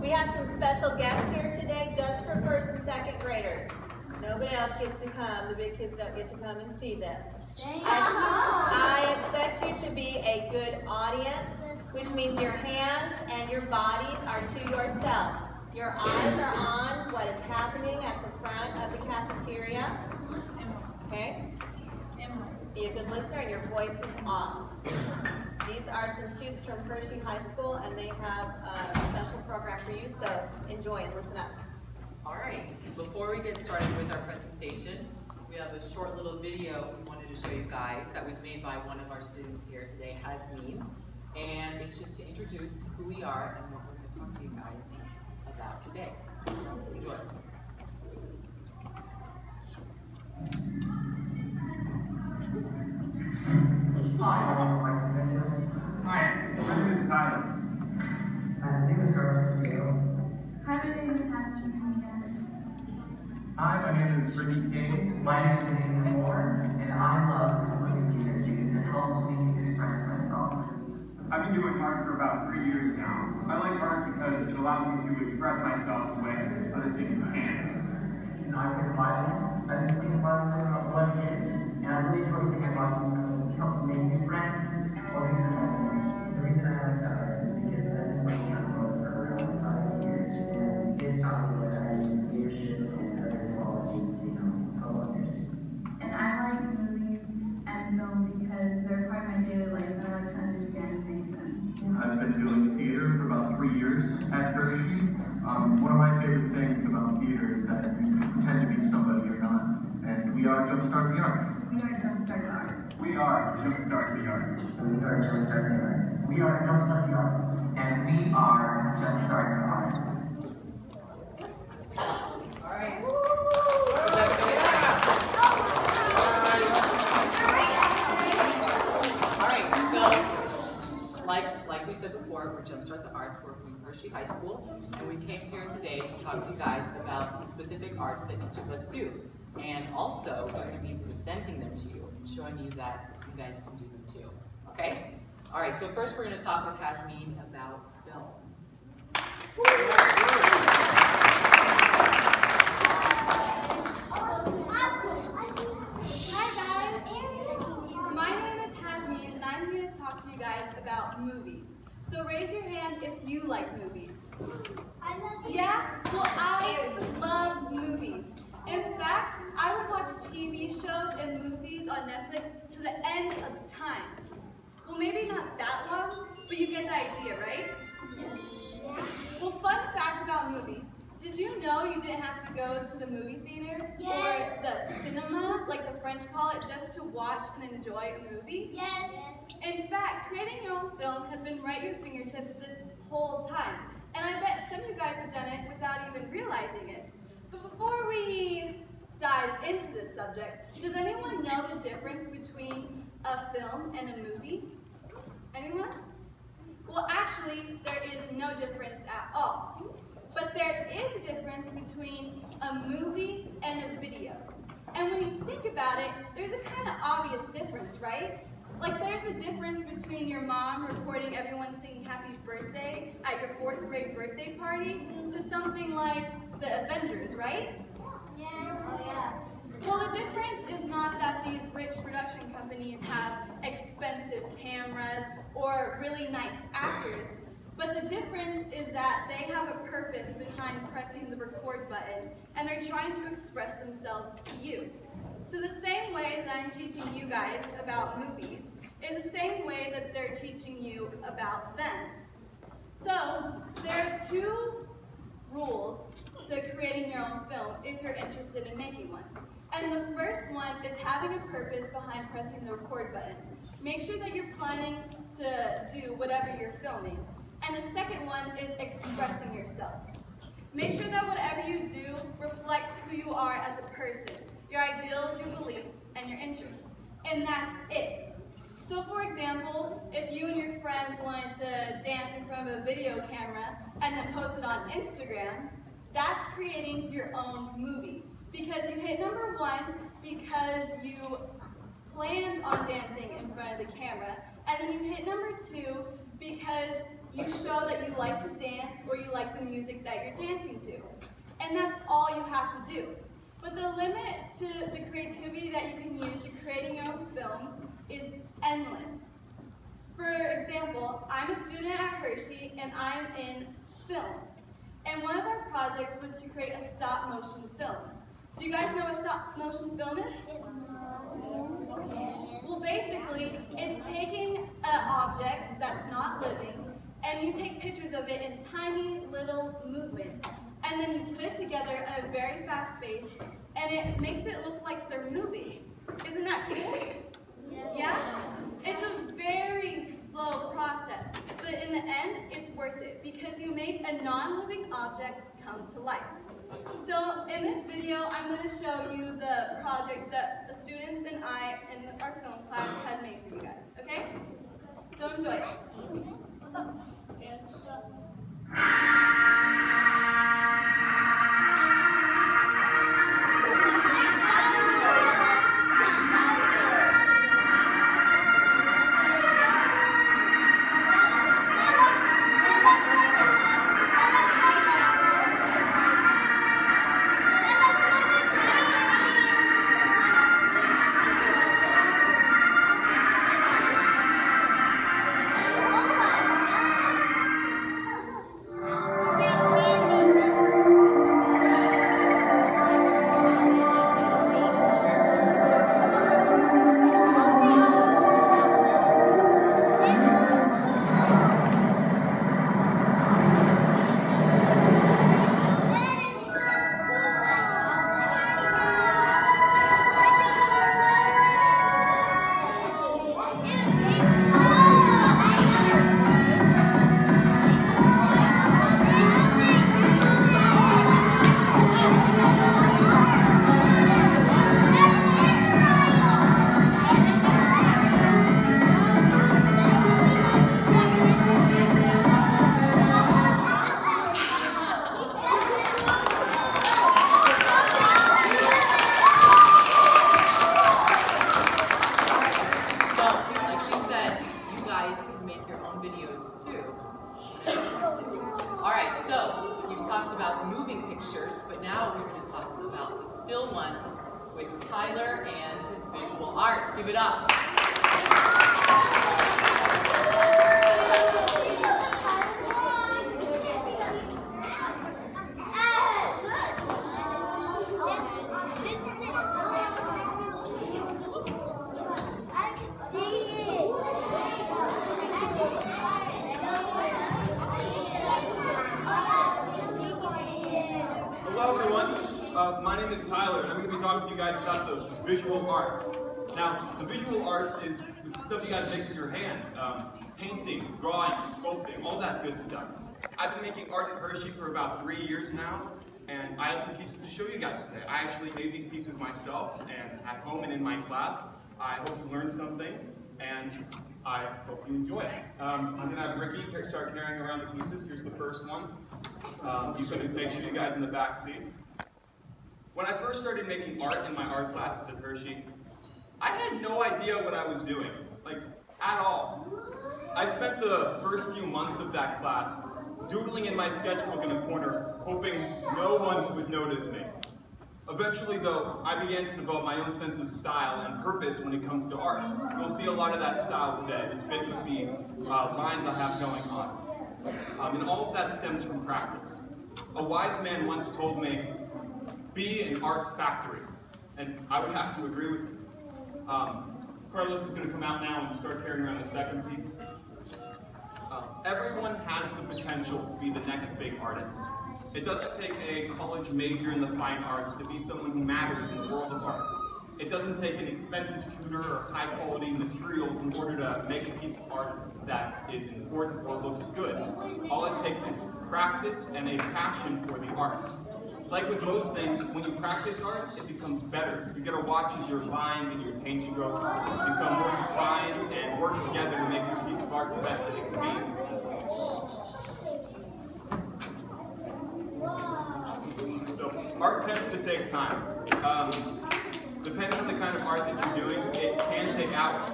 We have some special guests here today just for first and second graders. Nobody else gets to come. The big kids don't get to come and see this. I expect you to be a good audience, which means your hands and your bodies are to yourself. Your eyes are on what is happening at the front of the cafeteria. Okay? Be a good listener and your voice is off. These are some students from Hershey High School and they have a special program for you, so enjoy and listen up. All right, before we get started with our presentation, we have a short little video we wanted to show you guys that was made by one of our students here today, Hasmeen. And it's just to introduce who we are and what we're going to talk to you guys about today. So enjoy. Hi, my name is Kyle. My name is Carlos Castillo. Hi, my name is Hannah. Hi, my name is Ricky King. My name is Nathan Moore, and I love listening to theater because it helps me express myself. I've been doing art for about 3 years now. I like art because it allows me to express myself the way other things can. I pick violin. I've been playing violin for about 11 years, and I really enjoy picking violin because it helps make new friends or makes them better. The reason I like that art is because I've been playing piano for around 5 years, and this taught me that I use leadership and other qualities to help others. And I like movies and film because they're part of my daily life and I like to understand and make them. I've been doing theater for about 3 years at Hershey. One of my favorite things about theater is that you can pretend to be somebody you're not. And we are Jumpstart the Arts. We are Jumpstart the Arts. We are Jumpstart the Arts. So we are Jumpstart the Arts. We are Jumpstart the Arts. And we are Jumpstart the Arts. All right. All right, so like we said before, we're Jumpstart the Arts. We're from Hershey High School, and we came here today to talk to you guys about some specific arts that each of us do. And also, we're going to be presenting them to you and showing you that you guys can do them too. Okay? All right, so first we're going to talk with Hasmeen about film. Hi guys, my name is Hasmeen and I'm here to talk to you guys about movies. So raise your hand if you like movies. Yeah? Well, I love movies. In fact, I would watch TV shows and movies on Netflix to the end of time. Well, maybe not that long, but you get the idea, right? Well, fun fact about movies. Did you know you didn't have to go to the movie theater or the cinema, like the French call it, just to watch and enjoy a movie? Yes. In fact, creating your own film has been right at your fingertips this whole time. And I bet some of you guys have done it without even realizing it. But before we dive into this subject, does anyone know the difference between a film and a movie? Anyone? Well, actually, there is no difference at all. But there is a difference between a movie and a video. And when you think about it, there's a kind of obvious difference, right? Like there's a difference between your mom recording everyone singing happy birthday at your 4th grade birthday party to something like the Avengers, right? Yes. Oh, yeah. Well, the difference is not that these rich production companies have expensive cameras or really nice actors, but the difference is that they have a purpose behind pressing the record button, and they're trying to express themselves to you. So the same way that I'm teaching you guys about movies is the same way that they're teaching you about them. So there are 2 rules to creating your own film if you're interested in making one. And the first one is having a purpose behind pressing the record button. Make sure that you're planning to do whatever you're filming. And the second one is expressing yourself. Make sure that whatever you do reflects who you are as a person, your ideals, your beliefs, and your interests. And that's it. So for example, if you and your friends wanted to dance in front of a video camera and then post it on Instagram, that's creating your own movie. Because you hit number 1 because you planned on dancing in front of the camera, and then you hit number 2 because You show that you like the dance or you like the music that you're dancing to. And that's all you have to do. But the limit to the creativity that you can use to creating your own film is endless. For example, I'm a student at Hershey and I'm in film. And one of our projects was to create a stop motion film. Do you guys know what stop motion film is? Well, basically, it's taking an object that's not living and you take pictures of it in tiny little movements. And then you put it together at a very fast pace and it makes it look like they're moving. Isn't that cool? Yeah? It's a very slow process, but in the end, it's worth it because you make a non-living object come to life. So in this video, I'm going to show you the project that the students and I in our film class had made for you guys, okay? So enjoy it. But now we're going to talk about the still ones with Tyler and his visual arts. Give it up. Hello everyone, my name is Tyler and I'm going to be talking to you guys about the visual arts. Now, the visual arts is the stuff you guys make with your hand, painting, drawing, sculpting, all that good stuff. I've been making art at Hershey for about 3 years now, and I have some pieces to show you guys today. I actually made these pieces myself and at home and in my class. I hope you learned something, and I hope you enjoy it. I'm going to have Ricky start carrying around the pieces. Here's the first one. He's going to picture you guys in the back seat. When I first started making art in my art classes at Hershey, I had no idea what I was doing, like, at all. I spent the first few months of that class doodling in my sketchbook in a corner, hoping no one would notice me. Eventually, though, I began to develop my own sense of style and purpose when it comes to art. You'll see a lot of that style today. It's been with the lines I have going on. And all of that stems from practice. A wise man once told me, be an art factory. And I would have to agree with him. Carlos is going to come out now and start carrying around the second piece. Everyone has the potential to be the next big artist. It doesn't take a college major in the fine arts to be someone who matters in the world of art. It doesn't take an expensive tutor or high-quality materials in order to make a piece of art that is important or looks good. All it takes is practice and a passion for the arts. Like with most things, when you practice art, it becomes better. You get to watch as your lines and your paint strokes become more defined and work together to make your piece of art the best that it can be. So, art tends to take time. Depending on the kind of art that you're doing, it can take hours.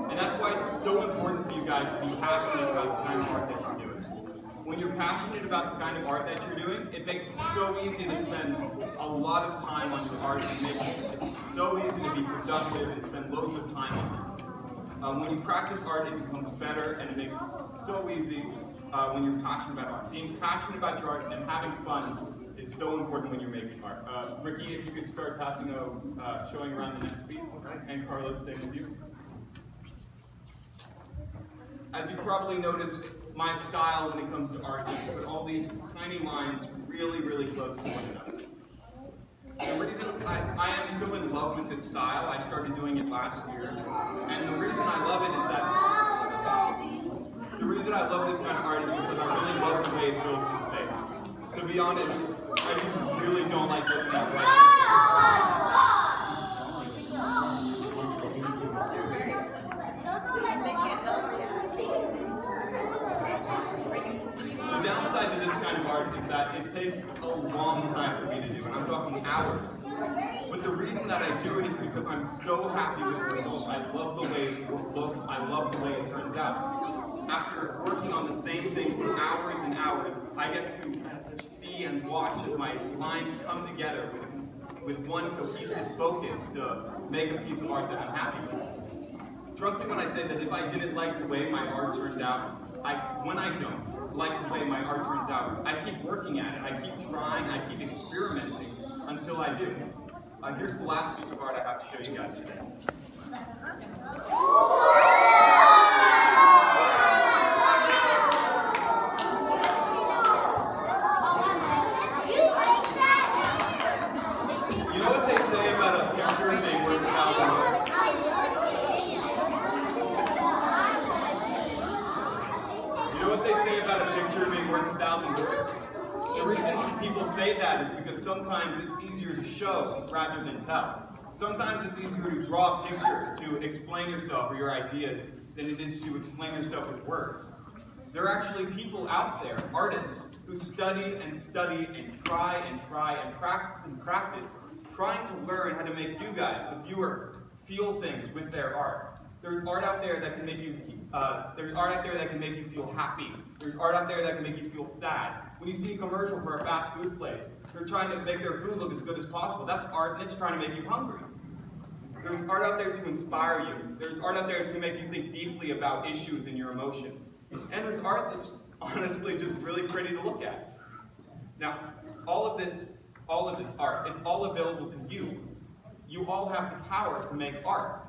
And that's why it's so important for you guys to be passionate about the kind of art that you're doing. when you're passionate about the kind of art that you're doing, it makes it so easy to spend a lot of time on your art and make it. It's so easy to be productive and spend loads of time on it. When you practice art, it becomes better, and it makes it so easy when you're passionate about art. Being passionate about your art and having fun is so important when you're making art. Ricky, if you could start showing around the next piece, and Carlos, same with you. As you probably noticed, my style when it comes to art is to put all these tiny lines really, really close to one another. The reason I am so in love with this style, I started doing it last year, and the reason I love it is that the reason I love this kind of art is because I really love the way it fills the space. To be honest, I just really don't like looking at it. The downside to this kind of art is that it takes a long time for me to do, and I'm talking hours. But the reason that I do it is because I'm so happy with the result. I love the way it looks, I love the way it turns out. After working on the same thing for hours and hours, I get to see and watch as my lines come together with one cohesive focus to make a piece of art that I'm happy with. Trust me when I say that if I didn't like the way my art turned out, when I don't like the way my art turns out, I keep working at it, I keep trying, I keep experimenting until I do. Here's the last piece of art I have to show you guys today. You know what they say about a picture being worth 1,000 words? You know what they say about a picture being worth 1,000 words? The reason people say that is because sometimes it's easier to show rather than tell. Sometimes it's easier to draw a picture to explain yourself or your ideas than it is to explain yourself with words. There are actually people out there, artists, who study and study and try and practice, trying to learn how to make you guys, the viewer, feel things with their art. There's art out there that can make you feel happy. There's art out there that can make you feel sad. When you see a commercial for a fast food place, they're trying to make their food look as good as possible. That's art, and it's trying to make you hungry. There's art out there to inspire you. There's art out there to make you think deeply about issues and your emotions. And there's art that's honestly just really pretty to look at. Now, all of this art, it's all available to you. You all have the power to make art.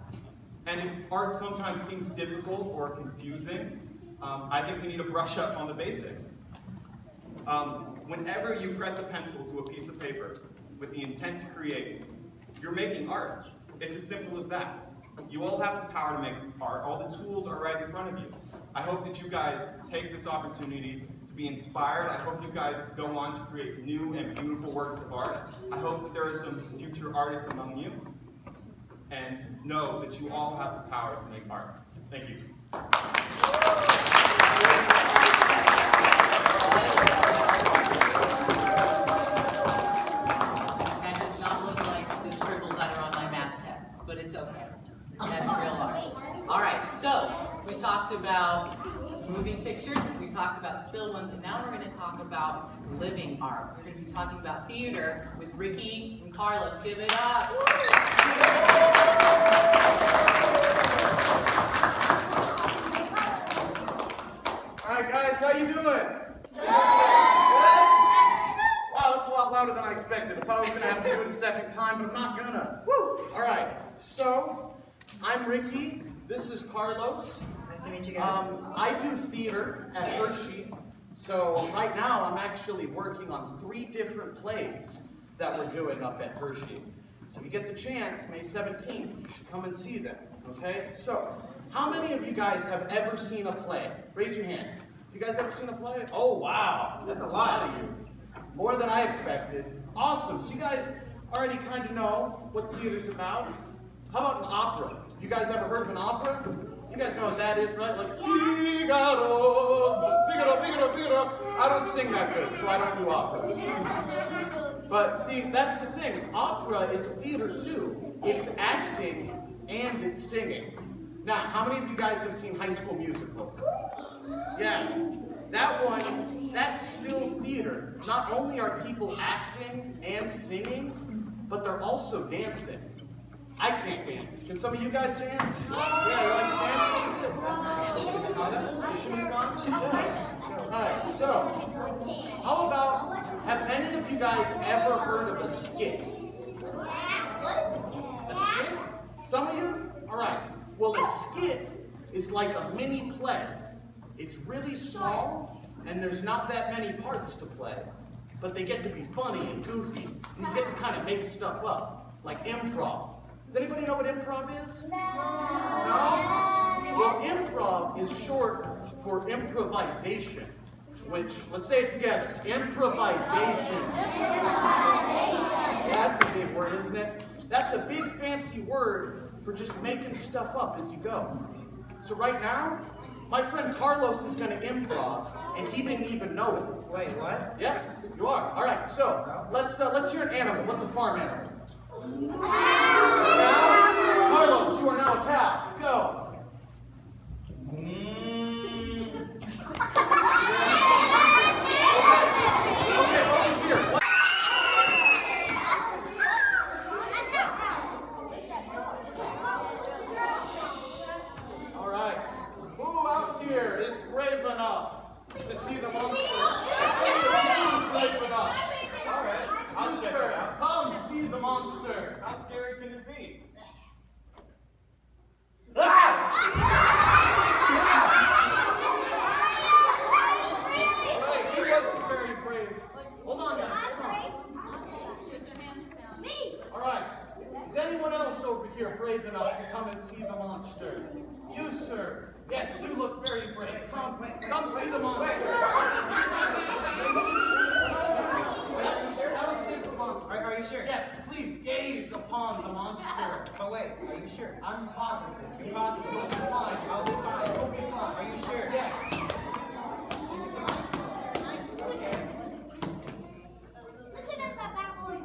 And if art sometimes seems difficult or confusing, I think we need to brush up on the basics. Whenever you press a pencil to a piece of paper with the intent to create, you're making art. It's as simple as that. You all have the power to make art. All the tools are right in front of you. I hope that you guys take this opportunity to be inspired. I hope you guys go on to create new and beautiful works of art. I hope that there are some future artists among you. And know that you all have the power to make art. Thank you. That does not look like the scribbles that are on my math tests, but it's okay. That's real art. All right, so we talked about moving pictures, we talked about still ones, and now we're going to talk about living art. We're going to be talking about theater with Ricky and Carlos. Give it up. All right, guys, how you doing? Good. Wow, that's a lot louder than I expected. I thought I was going to have to do it a second time, but I'm not gonna. Woo! All right, so I'm Ricky. This is Carlos. Nice to meet you guys. I do theater at Hershey. So right now I'm actually working on 3 different plays that we're doing up at Hershey. So if you get the chance, May 17th, you should come and see them, okay? So, how many of you guys have ever seen a play? Raise your hand. You guys ever seen a play? Oh, wow. That's a lot of you. More than I expected. Awesome. So you guys already kind of know what theater's about. How about an opera? You guys ever heard of an opera? You guys know what that is, right? Like, Figaro, Figaro, Figaro, Figaro. I don't sing that good, so I don't do operas. But see, that's the thing. Opera is theater too. It's acting and it's singing. Now, how many of you guys have seen High School Musical? Yeah. that one, that's still theater. Not only are people acting and singing, but they're also dancing. I can't dance. Can some of you guys dance? Yeah, you like dancing? Alright, so, how about, have any of you guys ever heard of a skit? A skit? Some of you? Alright. Well, a skit is like a mini play. It's really small, and there's not that many parts to play. But they get to be funny and goofy, and you get to kind of make stuff up, like improv. Does anybody know what improv is? No? Well, improv is short for improvisation, which, let's say it together, improvisation. That's a big word, isn't it? That's a big fancy word for just making stuff up as you go. So right now, my friend Carlos is going to improv, and he didn't even know it. Wait, what? Yeah, you are. All right, so let's hear an animal. What's a farm animal? Cow. Carlos, you are now a cow. Go. Okay, over here. What? All right. Who out here is brave enough to see the monster? Who's brave enough? All right, I'll check it out. Come see the monster. How scary can it be? Right, he wasn't very brave. Hold on, guys. Hold on. All right. Is anyone else over here brave enough to come and see the monster? You, sir. Yes, you look very brave. Come see the monster. Are you sure? Yes, please gaze upon the monster. Oh wait, are you sure? I'm positive. You're positive? You'll be fine. I'll be fine. You'll be fine. Are you sure? Yes. Look at that bad boy.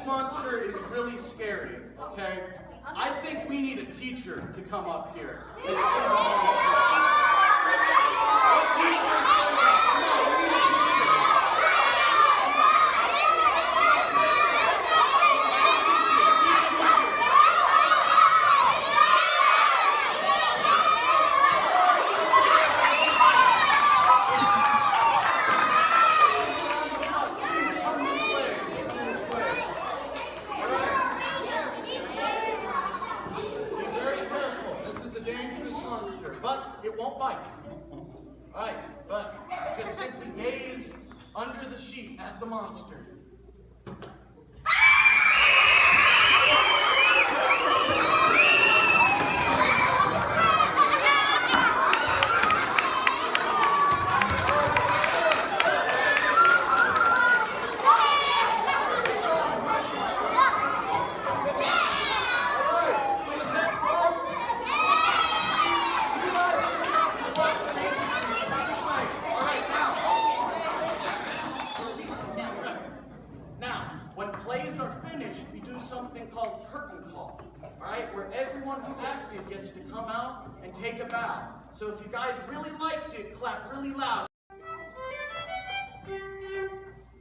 Monster is really scary, okay? I think we need a teacher to come up here. And see the monster. What teacher is saying that? Come on, we need a but it won't bite. All right, but just simply gaze under the sheet at the monster. Something called curtain call, all right, where everyone who acted gets to come out and take a bow. So if you guys really liked it, clap really loud.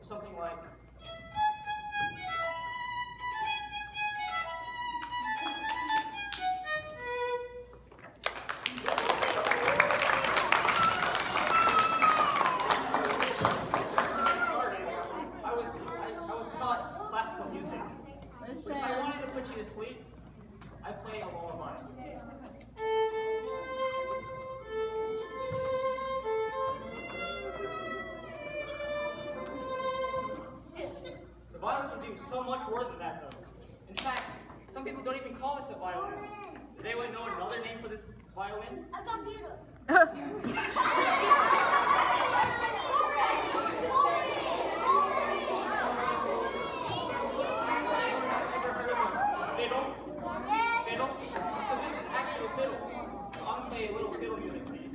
Something like. I was taught classical music. If I wanted to put you to sleep, I play a lullaby. The violin can do so much more than that, though. In fact, some people don't even call this a violin. Does anyone know another name for this violin? A computer. Fiddle? So this is actually a fiddle. So I'm gonna play a little fiddle music for you.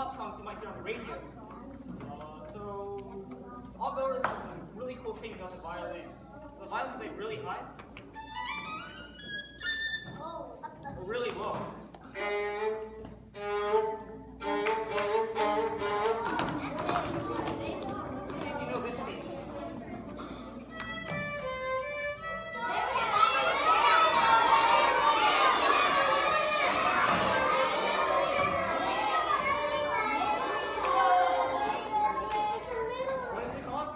pop songs you might hear on the radio. So I'll go to some really cool things on the violin. So the violin can play really high or really low. Let's see if you know this piece. What is it called?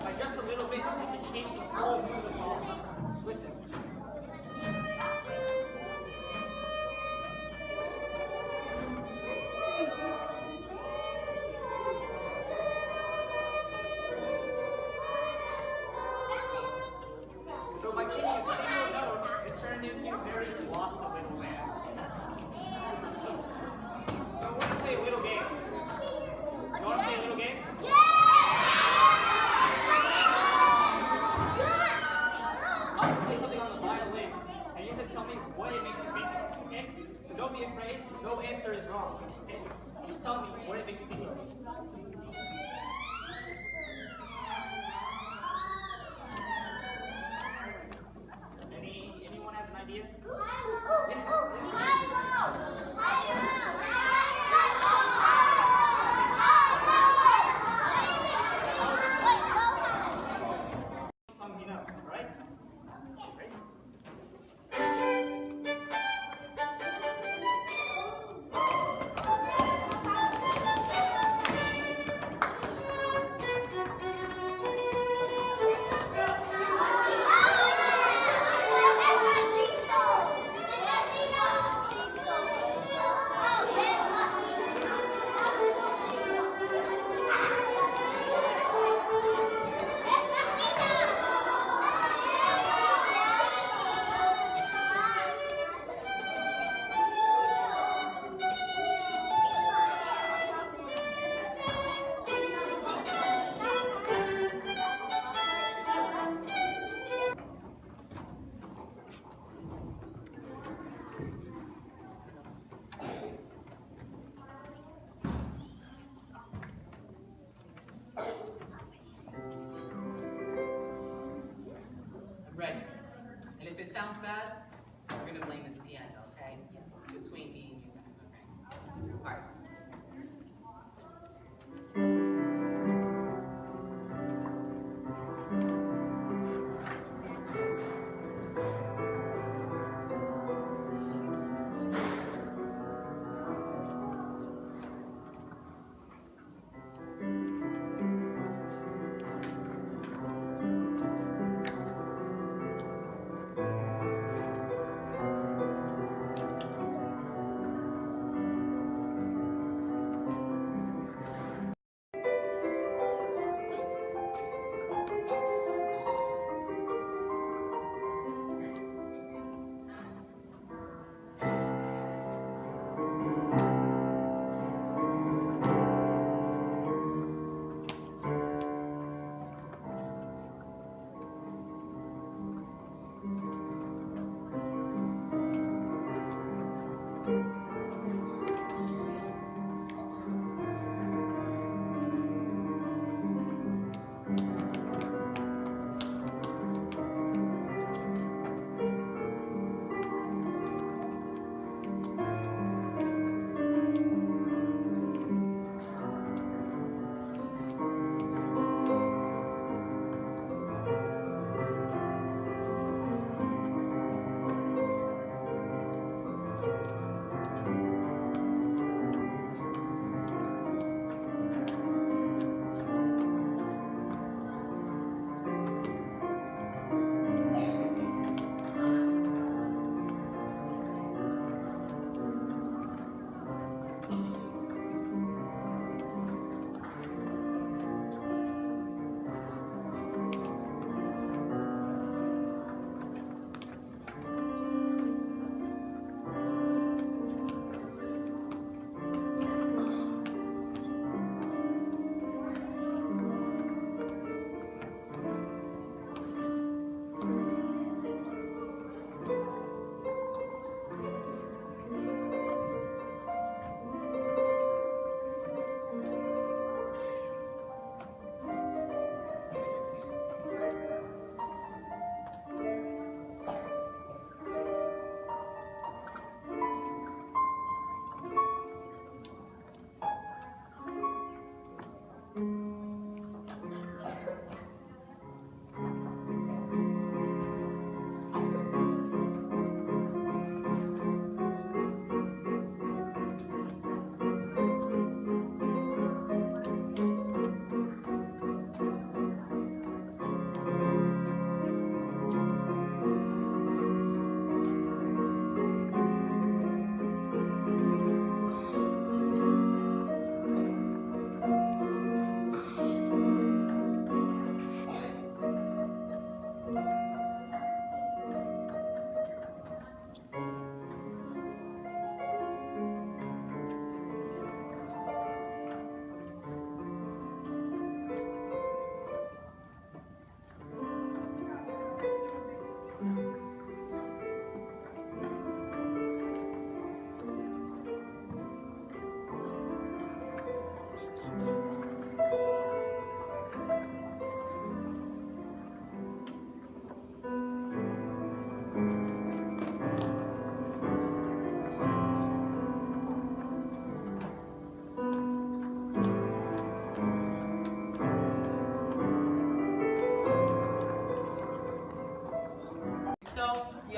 By just a little bit, it can change the whole mood of the song. Listen. So by changing a single note, it turned into Mary Lost a Little Lamb. So we're going to play a little game. You want to play a little game? I'm going to play something on the violin, and you have to tell me what it makes you think, okay? So don't be afraid, no answer is wrong, okay? Just tell me what it makes you think of. Anyone have an idea? Songs you know, right? Great. I'm ready. And if it sounds bad, we're gonna blame this piano, okay? Between me and you. All right.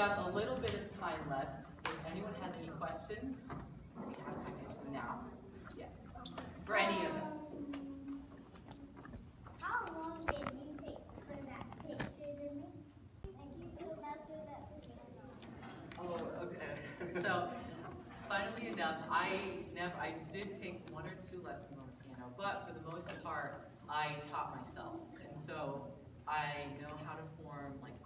got a little bit of time left. If anyone has any questions, we have time to answer them now. Yes, for any of us. How long did you take for that picture to me? And you could not do that for Oh, okay. So, funnily enough, I did take 1 or 2 lessons on the piano, but for the most part, I taught myself. And so I know how to form like